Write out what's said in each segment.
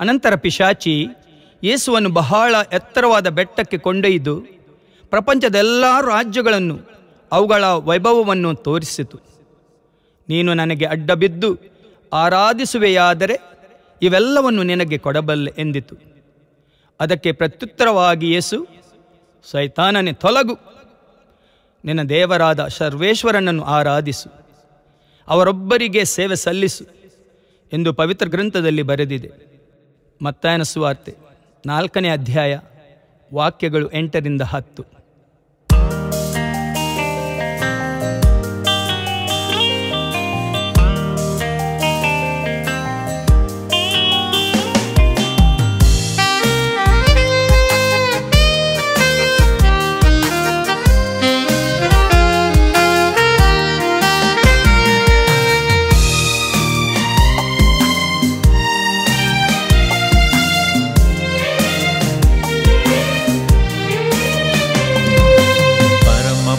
ಅನಂತರ ಪಿಶಾಚಿ ಯೇಸುವನ್ನು ಬಹಳ ಎತ್ತರವಾದ ಬೆಟ್ಟಕ್ಕೆ ಕೊಂಡೊಯ್ದು ಪ್ರಪಂಚದ ಎಲ್ಲ ರಾಜ್ಯಗಳನ್ನು ಅವುಗಳ ವೈಭವವನ್ನು ತೋರಿಸಿತು. ನೀನು ನನಗೆ ಅಡ್ಡಬಿದ್ದು ಆರಾಧಿಸುವೆಯಾದರೆ ಇವೆಲ್ಲವನ್ನು ನಿನಗೆ ಕೊಡಬಲ್ಲೆ ಎಂದಿತು. ಅದಕ್ಕೆ ಪ್ರತ್ಯುತ್ತರವಾಗಿ ಯೇಸು, ಸೈತಾನನೇ ತೊಲಗು, ನಿನ್ನ ದೇವರಾದ ಸರ್ವೇಶ್ವರನನ್ನು ಆರಾಧಿಸು, ಅವರೊಬ್ಬರಿಗೆ ಸೇವೆ ಸಲ್ಲಿಸು ಎಂದು ಪವಿತ್ರ ಗ್ರಂಥದಲ್ಲಿ ಬರೆದಿದೆ. ಮತ್ತಾಯನ ಸುವಾರ್ತೆ 4ನೇ ಅಧ್ಯಾಯ ವಾಕ್ಯಗಳು 8ರಿಂದ 10.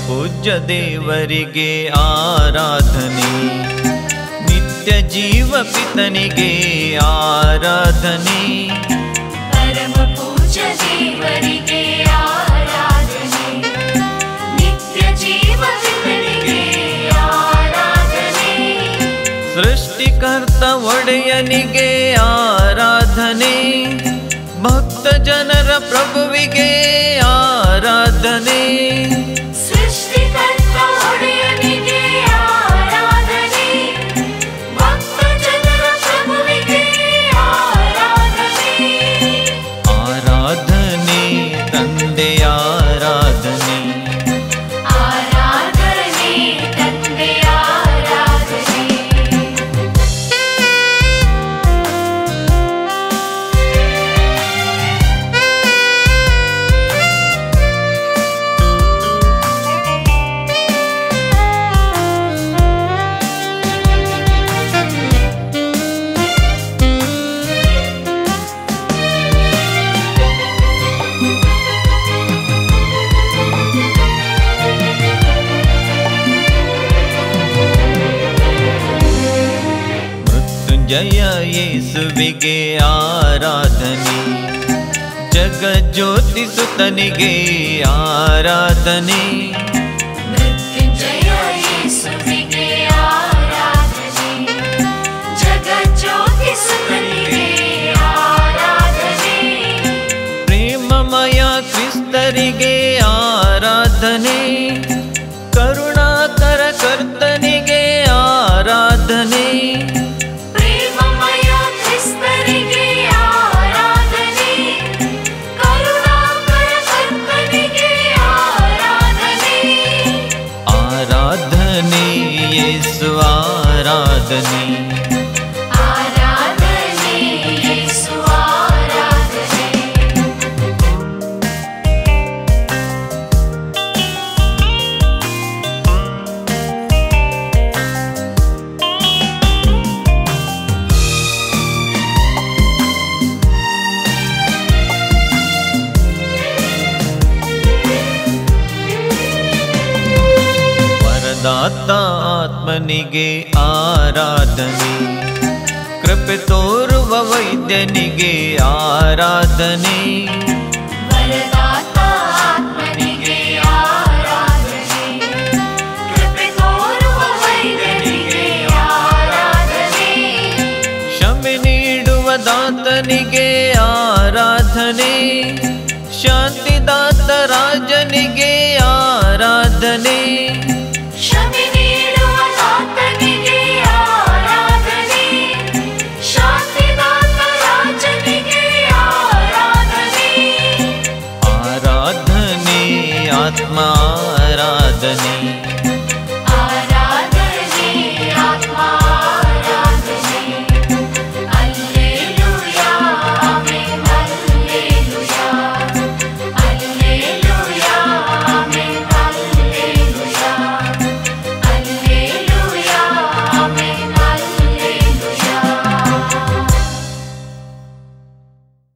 ಪೂಜ್ಯ ದೇವರಿಗೆ ಆರಾಧನೆ, ನಿತ್ಯ ಜೀವ ಪಿತನಿಗೆ ಆರಾಧನೆ. ಪರಮ ಪೂಜ್ಯ ದೇವರಿಗೆ ಆರಾಧನೆ, ನಿತ್ಯ ಜೀವ ಪಿತನಿಗೆ ಆರಾಧನೆ. ಸೃಷ್ಟಿಕರ್ತ ಒಡೆಯನಿಗೆ ಆರಾಧನೆ, ಭಕ್ತ ಜನರ ಪ್ರಭುವಿಗೆ ಆರಾಧನೆ. ಸೃಷ್ಟಿಕರ್ತ ಒಡೆಯನಿಗೆ ಆರಾಧನೆ, ಭಕ್ತ ಜನರ ಪ್ರಭುವಿಗೆ ಆರಾಧನೆ. ಆರಾಧನೆ ತಂದೆ ಆರಾಧನೆ, ಆರಾಧನೆ ತಂದೆ ಆರಾಧನೆ. ಜಯ ಯೇಸುವಿಗೆ ಆರಾಧನೆ, ಜಗಜ್ಯೋತಿ ಸುತನಿಗೆ ಆರಾಧನೆ. ಮೃತ್ಯುಂಜಯ ಯೇಸುವಿಗೆ ಆರಾಧನೆ, ಜಗಜ್ಯೋತಿ ಸುತನಿಗೆ ಆರಾಧನೆ. ಪ್ರೇಮಮಯ ಕ್ರಿಸ್ತರಿಗೆ ಆರಾಧನೆ, ಕರುಣಾಕರ ಕರ್ತನಿಗೆ ಆರಾಧನೆ. ಆರಾಧನೆ ಯೇಸು ಆರಾಧನೆ, ಆರಾಧನೆ ಯೇಸು ಆರಾಧನೆ. ದಾತ ಆತ್ಮನಿಗೆ ಆರಾಧನೆ, ಕೃಪೆ ತೋರುವ ವೈದ್ಯನಿಗೆ ಆರಾಧನೆ. ವರದಾತ ಆತ್ಮನಿಗೆ ಆರಾಧನೆ, ಕೃಪೆ ತೋರುವ ವೈದ್ಯನಿಗೆ ಆರಾಧನೆ. ಕ್ಷಮೆ ನೀಡುವ ದಾತನಿಗೆ ಆರಾಧನೆ, ಶಾಂತಿದಾತ ರಾಜನಿಗೆ ಆರಾಧನೆ. ಕ್ಷಮೆ